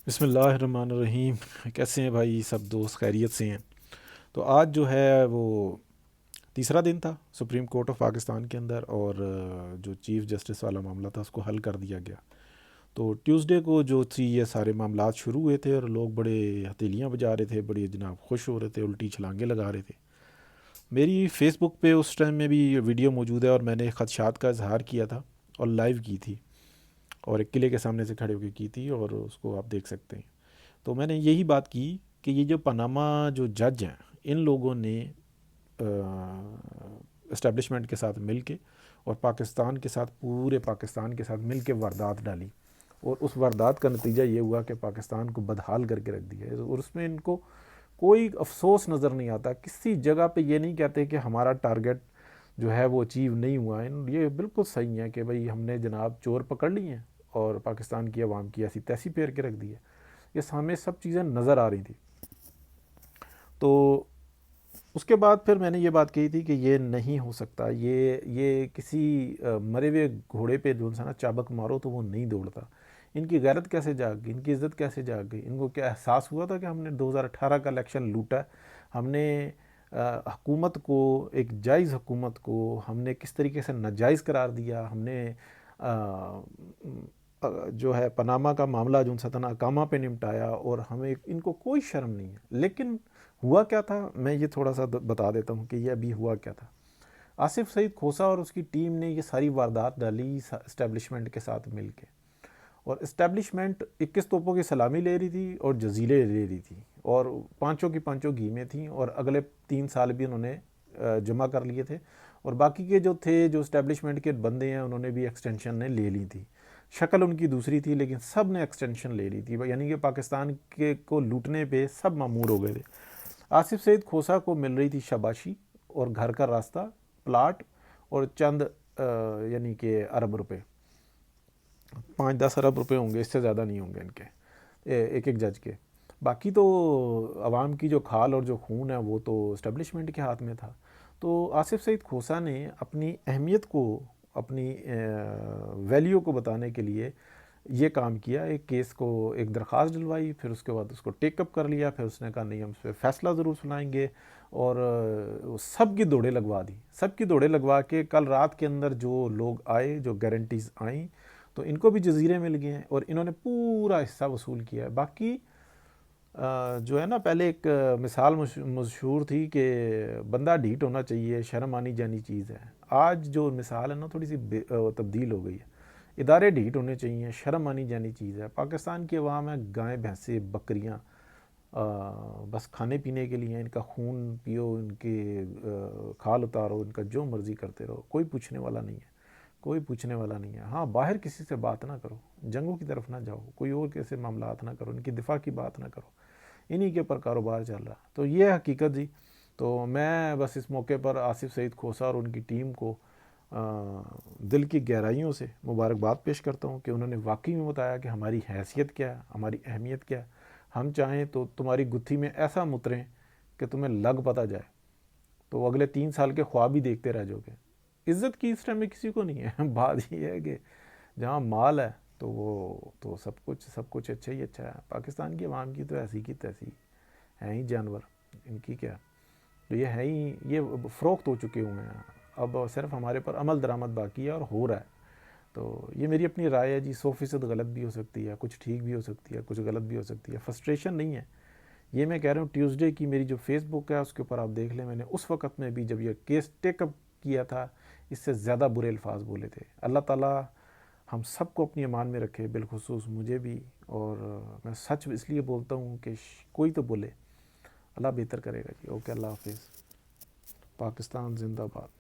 بسم اللہ الرحمن الرحیم۔ کیسے ہیں بھائی؟ سب دوست خیریت سے ہیں؟ تو آج جو ہے وہ تیسرا دن تھا سپریم کورٹ آف پاکستان کے اندر، اور جو چیف جسٹس والا معاملہ تھا اس کو حل کر دیا گیا۔ تو ٹیوزڈے کو جو تھی یہ سارے معاملات شروع ہوئے تھے، اور لوگ بڑے ہتھیلیاں بجا رہے تھے، بڑے جناب خوش ہو رہے تھے، الٹی چھلانگیں لگا رہے تھے۔ میری فیس بک پہ اس ٹائم میں بھی ویڈیو موجود ہے، اور میں نے خدشات کا اظہار کیا تھا اور لائیو کی تھی، اور ایک قلعے کے سامنے سے کھڑے ہو کے کی تھی، اور اس کو آپ دیکھ سکتے ہیں۔ تو میں نے یہی بات کی کہ یہ جو پاناما جو جج ہیں، ان لوگوں نے اسٹیبلشمنٹ کے ساتھ مل کے اور پاکستان کے ساتھ، پورے پاکستان کے ساتھ مل کے واردات ڈالی، اور اس واردات کا نتیجہ یہ ہوا کہ پاکستان کو بدحال کر کے رکھ دیا ہے۔ اور اس میں ان کو کوئی افسوس نظر نہیں آتا، کسی جگہ پہ یہ نہیں کہتے کہ ہمارا ٹارگٹ جو ہے وہ اچیو نہیں ہوا۔ یہ بالکل صحیح ہے کہ بھئی ہم نے جناب چور پکڑ لی ہیں اور پاکستان کی عوام کی ایسی تیسی پھیر کے رکھ دی ہے۔ یہ سامنے سب چیزیں نظر آ رہی تھی۔ تو اس کے بعد پھر میں نے یہ بات کہی تھی کہ یہ نہیں ہو سکتا، یہ کسی مرے ہوئے گھوڑے پہ جو نا چابک مارو تو وہ نہیں دوڑتا۔ ان کی غیرت کیسے جاگ گئی؟ ان کی عزت کیسے جاگ گئی؟ ان کو کیا احساس ہوا تھا کہ ہم نے 2018 کا الیکشن لوٹا؟ ہم نے حکومت کو، ایک جائز حکومت کو ہم نے کس طریقے سے ناجائز قرار دیا؟ ہم نے جو ہے پاناما کا معاملہ جو سطح اقامہ پہ نمٹایا، اور ہمیں ان کو کوئی شرم نہیں ہے۔ لیکن ہوا کیا تھا، میں یہ تھوڑا سا بتا دیتا ہوں کہ یہ ابھی ہوا کیا تھا۔ آصف سعید کھوسہ اور اس کی ٹیم نے یہ ساری واردات ڈالی اسٹیبلشمنٹ کے ساتھ مل کے، اور اسٹیبلشمنٹ 21 توپوں کی سلامی لے رہی تھی اور جزیرے لے رہی تھی، اور پانچوں کی پانچوں گھیمیں تھیں، اور اگلے 3 سال بھی انہوں نے جمع کر لیے تھے، اور باقی کے جو تھے، جو اسٹیبلشمنٹ کے بندے ہیں، انہوں نے بھی ایکسٹینشن نے لے لی تھی۔ شکل ان کی دوسری تھی، لیکن سب نے ایکسٹینشن لے لی تھی، یعنی کہ پاکستان کے کو لوٹنے پہ سب مامور ہو گئے تھے۔ آصف سعید کھوسہ کو مل رہی تھی شاباشی اور گھر کا راستہ، پلاٹ، اور چند یعنی کہ ارب روپے، 5-10 ارب روپے ہوں گے، اس سے زیادہ نہیں ہوں گے ان کے ایک ایک جج کے۔ باقی تو عوام کی جو کھال اور جو خون ہے وہ تو اسٹیبلشمنٹ کے ہاتھ میں تھا۔ تو آصف سعید کھوسہ نے اپنی اہمیت کو، اپنی ویلیو کو بتانے کے لیے یہ کام کیا، ایک کیس کو، ایک درخواست ڈلوائی، پھر اس کے بعد اس کو ٹیک اپ کر لیا، پھر اس نے کہا نہیں ہم اس پہ فیصلہ ضرور سنائیں گے، اور سب کی دوڑیں لگوا دی، سب کی دوڑیں لگوا کے کل رات کے اندر جو لوگ آئے، جو گارنٹیز آئیں، تو ان کو بھی جزیرے مل گئے ہیں، اور انہوں نے پورا حصہ وصول کیا ہے۔ باقی جو ہے نا، پہلے ایک مثال مشہور تھی کہ بندہ ڈھیٹ ہونا چاہیے، شرم آنی جانی چیز ہے۔ آج جو مثال ہے نا تھوڑی سی تبدیل ہو گئی ہے۔ ادارے ڈھیٹ ہونے چاہیے، شرم آنی جانی چیز ہے۔ پاکستان کی عوام ہے، گائیں بھینسیں بکریاں بس کھانے پینے کے لیے، ان کا خون پیو، ان کے کھال اتارو، ان کا جو مرضی کرتے رہو، کوئی پوچھنے والا نہیں ہے، کوئی پوچھنے والا نہیں ہے۔ ہاں، باہر کسی سے بات نہ کرو، جنگوں کی طرف نہ جاؤ، کوئی اور کیسے معاملات نہ کرو، ان کی دفاع کی بات نہ کرو، انہی کے اوپر کاروبار چل رہا۔ تو یہ حقیقت جی۔ تو میں بس اس موقع پر آصف سعید کھوسہ اور ان کی ٹیم کو دل کی گہرائیوں سے مبارکباد پیش کرتا ہوں کہ انہوں نے واقعی میں بتایا کہ ہماری حیثیت کیا ہے، ہماری اہمیت کیا ہے۔ ہم چاہیں تو تمہاری گتھی میں ایسا متریں کہ تمہیں لگ پتہ جائے، تو اگلے 3 سال کے خواب ہی دیکھتے رہ جاؤ گے۔ عزت کی اس ٹائم میں کسی کو نہیں ہے۔ بات یہ ہے کہ جہاں مال ہے تو وہ تو سب کچھ اچھا ہی اچھا ہے۔ پاکستان کی عوام کی تو ایسی کی تیسی ہیں ہی جانور، ان کی کیا، تو یہ ہے ہی، یہ فروخت ہو چکے ہوئے ہیں۔ اب صرف ہمارے پر عمل درآمد باقی ہے، اور ہو رہا ہے۔ تو یہ میری اپنی رائے ہے جی، 100% غلط بھی ہو سکتی ہے، کچھ ٹھیک بھی ہو سکتی ہے، کچھ غلط بھی ہو سکتی ہے۔ فرسٹریشن نہیں ہے یہ، میں کہہ رہا ہوں ٹیوزڈے کی میری جو فیس بک ہے اس کے اوپر آپ دیکھ لیں، میں نے اس وقت میں بھی جب یہ کیس ٹیک اپ کیا تھا، اس سے زیادہ برے الفاظ بولے تھے۔ اللہ تعالیٰ ہم سب کو اپنی امان میں رکھے، بالخصوص مجھے بھی، اور میں سچ اس لیے بولتا ہوں کہ کوئی تو بولے، اللہ بہتر کرے گا جی۔ اوکے، اللہ حافظ۔ پاکستان زندہ باد۔